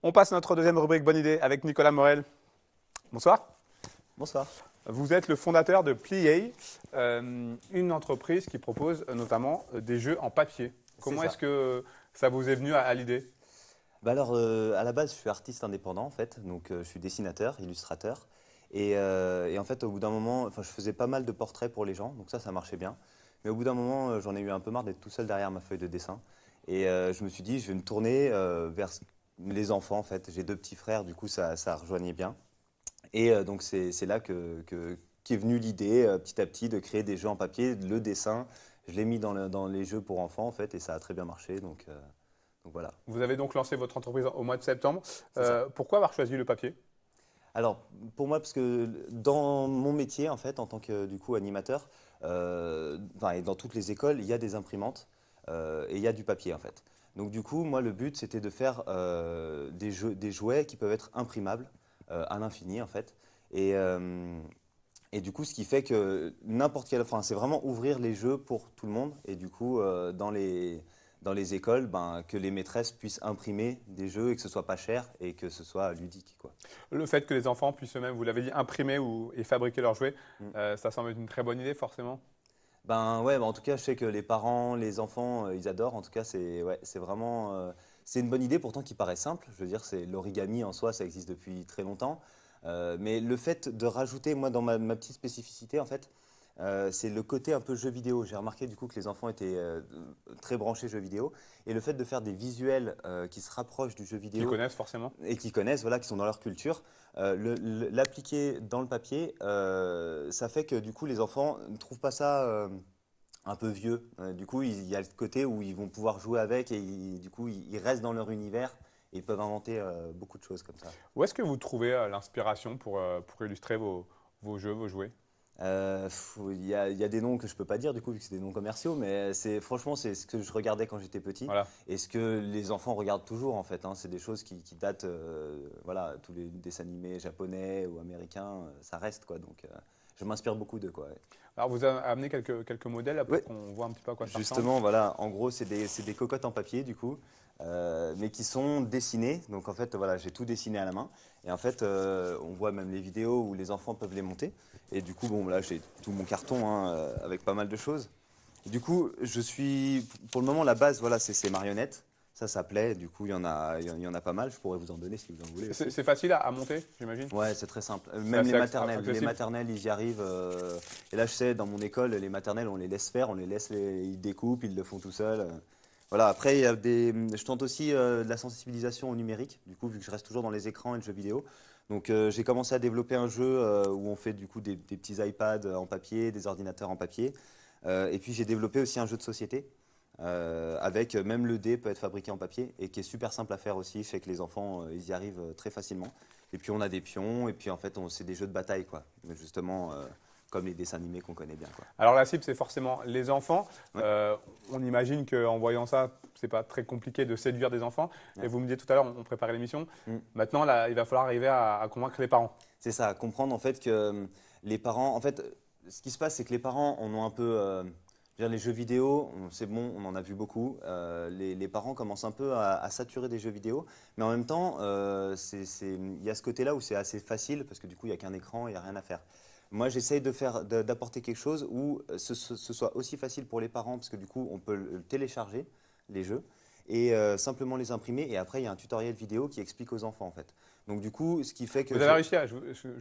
On passe à notre deuxième rubrique Bonne idée avec Nicolas Morel. Bonsoir. Bonsoir. Vous êtes le fondateur de Plié, une entreprise qui propose notamment des jeux en papier. Comment est-ce que ça vous est venu à l'idée? À la base, je suis artiste indépendant en fait, donc je suis dessinateur, illustrateur. Et en fait, au bout d'un moment, enfin, je faisais pas mal de portraits pour les gens, donc ça marchait bien. Mais au bout d'un moment, j'en ai eu un peu marre d'être tout seul derrière ma feuille de dessin. Je me suis dit, je vais me tourner vers les enfants en fait. J'ai deux petits frères, du coup, ça rejoignait bien. Donc c'est là qu'est venue l'idée, petit à petit, de créer des jeux en papier, le dessin. Je l'ai mis dans les jeux pour enfants en fait, et ça a très bien marché. Donc voilà. Vous avez donc lancé votre entreprise au mois de septembre. C'est ça. Pourquoi avoir choisi le papier? Alors, pour moi, parce que dans mon métier, en fait, en tant que du coup animateur, enfin, et dans toutes les écoles, il y a des imprimantes et il y a du papier, en fait. Donc, du coup, moi, le but, c'était de faire des jouets qui peuvent être imprimables à l'infini, en fait. Et, euh, et du coup, ce qui fait que n'importe quel, enfin, c'est vraiment ouvrir les jeux pour tout le monde. Et du coup, dans les écoles, ben, que les maîtresses puissent imprimer des jeux et que ce soit pas cher et que ce soit ludique, quoi. Le fait que les enfants puissent eux-mêmes, vous l'avez dit, imprimer et fabriquer leurs jouets, Mm. ça semble être une très bonne idée forcément. Ben ouais, en tout cas, je sais que les parents, les enfants, ils adorent. En tout cas, c'est ouais, c'est vraiment, c'est une bonne idée pourtant qui paraît simple. Je veux dire, c'est l'origami en soi, ça existe depuis très longtemps. Mais le fait de rajouter, moi, dans ma petite spécificité, en fait, c'est le côté un peu jeu vidéo. J'ai remarqué du coup que les enfants étaient très branchés jeux vidéo, et le fait de faire des visuels qui se rapprochent du jeu Qu'ils vidéo connaissent forcément. et qui connaissent, voilà, qui sont dans leur culture, l'appliquer dans le papier, ça fait que du coup les enfants ne trouvent pas ça un peu vieux. Du coup, il y a le côté où ils vont pouvoir jouer avec et du coup ils restent dans leur univers et ils peuvent inventer beaucoup de choses comme ça. Où est-ce que vous trouvez l'inspiration pour illustrer vos jeux, vos jouets? Il y a des noms que je peux pas dire du coup vu que c'est des noms commerciaux, mais franchement c'est ce que je regardais quand j'étais petit Voilà. et ce que les enfants regardent toujours en fait, hein. C'est des choses qui datent, voilà, tous les dessins animés japonais ou américains, ça reste quoi. Je m'inspire beaucoup d'eux, quoi. Ouais. Alors vous avez amené quelques modèles là, pour Ouais, qu'on voit un petit peu à quoi ça ressemble. justement, voilà, en gros, c'est des cocottes en papier, du coup, mais qui sont dessinées. Donc, en fait, voilà, j'ai tout dessiné à la main. Et en fait, on voit même les vidéos où les enfants peuvent les monter. Et du coup, bon, là, j'ai tout mon carton hein, avec pas mal de choses. Du coup, pour le moment, la base, voilà, c'est ces marionnettes. Ça plaît. Du coup, il y en a pas mal. Je pourrais vous en donner si vous en voulez aussi. C'est facile à monter, j'imagine. Ouais, c'est très simple. C'est Même assez les accessible. maternelles, ils y arrivent. Et là, je sais, dans mon école, les maternelles, on les laisse faire, ils découpent, ils le font tout seuls. Voilà. Après, je tente aussi de la sensibilisation au numérique. Du coup, vu que je reste toujours dans les écrans et le jeu vidéo, donc j'ai commencé à développer un jeu où on fait du coup des petits iPads en papier, des ordinateurs en papier. Et puis j'ai développé aussi un jeu de société. Avec même le dé peut être fabriqué en papier et qui est super simple à faire aussi. Je sais que les enfants, ils y arrivent très facilement. Et puis on a des pions, et puis en fait, c'est des jeux de bataille, quoi. Mais justement, comme les dessins animés qu'on connaît bien, quoi. Alors la cible, c'est forcément les enfants. Ouais, On imagine qu'en voyant ça, c'est pas très compliqué de séduire des enfants. Et ouais. vous me disiez tout à l'heure, on préparait l'émission. Mm. Maintenant, là, il va falloir arriver à convaincre les parents. C'est ça, comprendre en fait que les parents, en fait, ce qui se passe, c'est que les parents en ont un peu, je veux dire, les jeux vidéo, c'est bon, on en a vu beaucoup. Les parents commencent un peu à saturer des jeux vidéo, mais en même temps, il y a ce côté-là où c'est assez facile parce que du coup, il n'y a qu'un écran, il n'y a rien à faire. Moi, j'essaye d'apporter quelque chose où ce soit aussi facile pour les parents parce que du coup, on peut le télécharger, les jeux, et simplement les imprimer. Et après, il y a un tutoriel vidéo qui explique aux enfants, en fait. Donc du coup, ce qui fait que Vous avez réussi à, je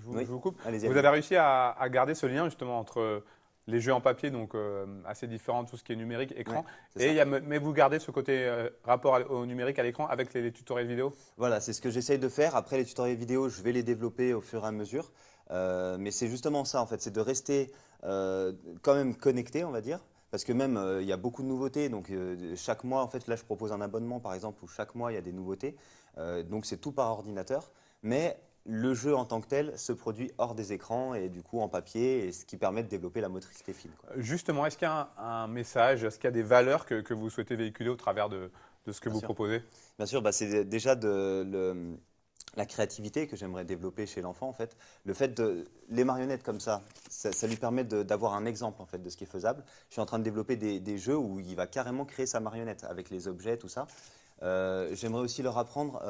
Oui, vous coupe, allez-y, vous allez-y. avez réussi à garder ce lien justement entre les jeux en papier, donc assez différents, tout ce qui est numérique, Ouais, écran, c'est et ça. mais vous gardez ce côté rapport au numérique à l'écran avec les tutoriels vidéo. Voilà, c'est ce que j'essaye de faire. Après, les tutoriels vidéo, je vais les développer au fur et à mesure. Mais c'est justement ça, en fait, c'est de rester quand même connecté, on va dire. Parce que même, il y a beaucoup de nouveautés. Donc, chaque mois, en fait, là, je propose un abonnement, par exemple, où chaque mois, il y a des nouveautés. Donc, c'est tout par ordinateur. Mais le jeu en tant que tel se produit hors des écrans et du coup en papier, et ce qui permet de développer la motricité fine, quoi. Justement, est-ce qu'il y a un message, est-ce qu'il y a des valeurs que vous souhaitez véhiculer au travers de ce que Bien vous sûr. proposez? Bien sûr, bah, c'est déjà la créativité que j'aimerais développer chez l'enfant, en fait. Les marionnettes comme ça lui permet d'avoir un exemple, en fait, de ce qui est faisable. Je suis en train de développer des jeux où il va carrément créer sa marionnette avec les objets, tout ça. J'aimerais aussi leur apprendre,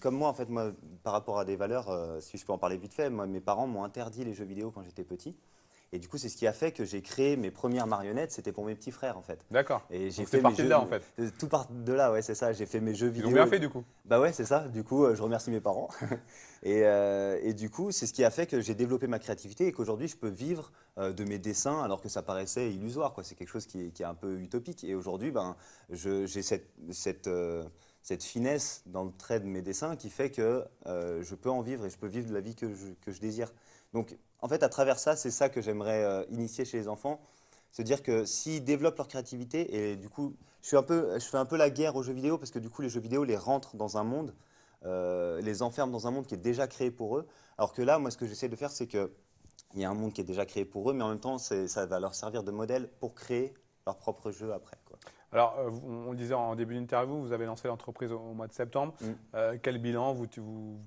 comme moi, en fait, moi, par rapport à des valeurs, si je peux en parler vite fait, moi, mes parents m'ont interdit les jeux vidéo quand j'étais petit. Et du coup, c'est ce qui a fait que j'ai créé mes premières marionnettes, c'était pour mes petits frères, en fait. D'accord. Et j'ai Donc fait c'est mes parti de jeux, là en fait. tout part de là, ouais, c'est ça. J'ai fait mes jeux Ils ont vidéo. bien fait du coup. Bah ouais, c'est ça. Du coup, je remercie mes parents. Et du coup, c'est ce qui a fait que j'ai développé ma créativité et qu'aujourd'hui, je peux vivre de mes dessins alors que ça paraissait illusoire, quoi. C'est quelque chose qui est un peu utopique. Et aujourd'hui, ben, j'ai cette finesse dans le trait de mes dessins qui fait que je peux en vivre et je peux vivre la vie que je désire. Donc, en fait, à travers ça, c'est ça que j'aimerais initier chez les enfants, se dire que s'ils développent leur créativité, et du coup, je fais un peu la guerre aux jeux vidéo parce que du coup, les jeux vidéo les rentrent dans un monde, les enferment dans un monde qui est déjà créé pour eux. Alors que là, moi, ce que j'essaie de faire, c'est qu'il y a un monde qui est déjà créé pour eux, mais en même temps, ça va leur servir de modèle pour créer leur propre jeu après, quoi. Alors, on le disait en début d'interview, vous avez lancé l'entreprise au mois de septembre. Mm. Quel bilan vous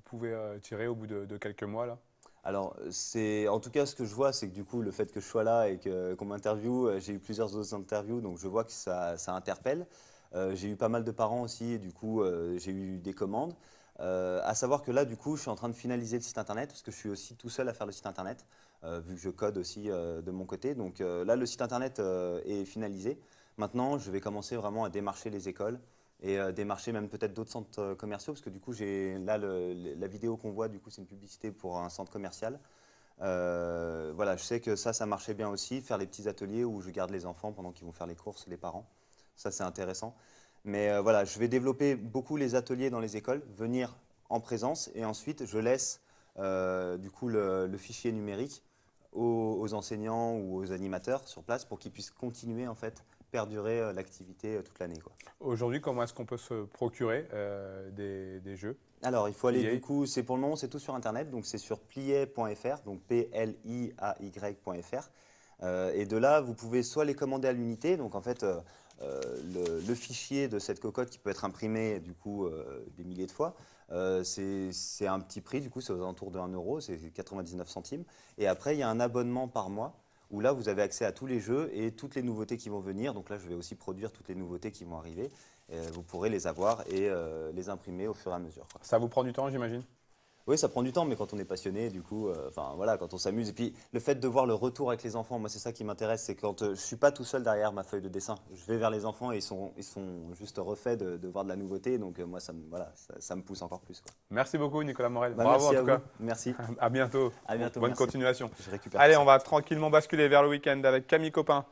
pouvez tirer au bout de quelques mois là? Alors, en tout cas, ce que je vois, c'est que du coup, le fait que je sois là et qu'on m'interviewe, j'ai eu plusieurs autres interviews, donc je vois que ça interpelle. J'ai eu pas mal de parents aussi, et du coup, j'ai eu des commandes. À savoir que là, du coup, je suis en train de finaliser le site internet, parce que je suis aussi tout seul à faire le site internet, vu que je code aussi de mon côté. Donc là, le site internet est finalisé. Maintenant, je vais commencer vraiment à démarcher les écoles et démarcher même peut-être d'autres centres commerciaux, parce que du coup, là, la vidéo qu'on voit, du coup, c'est une publicité pour un centre commercial. Voilà, je sais que ça marchait bien aussi, faire les petits ateliers où je garde les enfants pendant qu'ils vont faire les courses, les parents. Ça, c'est intéressant. Mais voilà, je vais développer beaucoup les ateliers dans les écoles, venir en présence, et ensuite, je laisse du coup le fichier numérique aux enseignants ou aux animateurs sur place pour qu'ils puissent continuer, en fait, perdurer l'activité toute l'année, quoi. Aujourd'hui, comment est-ce qu'on peut se procurer des jeux? Alors, il faut aller, Plier. du coup, pour le moment, c'est tout sur Internet, donc c'est sur pliay.fr, donc pliay.fr. Et de là, vous pouvez soit les commander à l'unité, donc en fait, le fichier de cette cocotte qui peut être imprimé, du coup, des milliers de fois, c'est un petit prix, du coup, c'est aux alentours de 1 euro, c'est 99 centimes. Et après, il y a un abonnement par mois, où là, vous avez accès à tous les jeux et toutes les nouveautés qui vont venir. Donc là, je vais aussi produire toutes les nouveautés qui vont arriver. Vous pourrez les avoir et les imprimer au fur et à mesure, quoi. Ça vous prend du temps, j'imagine? Oui, ça prend du temps, mais quand on est passionné, du coup, enfin voilà, quand on s'amuse. Et puis le fait de voir le retour avec les enfants, moi c'est ça qui m'intéresse, c'est quand je suis pas tout seul derrière ma feuille de dessin. Je vais vers les enfants et ils sont juste refaits de voir de la nouveauté. Donc moi, voilà, ça me pousse encore plus, quoi. Merci beaucoup, Nicolas Morel. Bah, Bravo en merci à tout cas. vous. Merci. À bientôt. À bientôt. Bonne Merci. continuation. Je récupère Allez, ça. on va tranquillement basculer vers le week-end avec Camille Copin.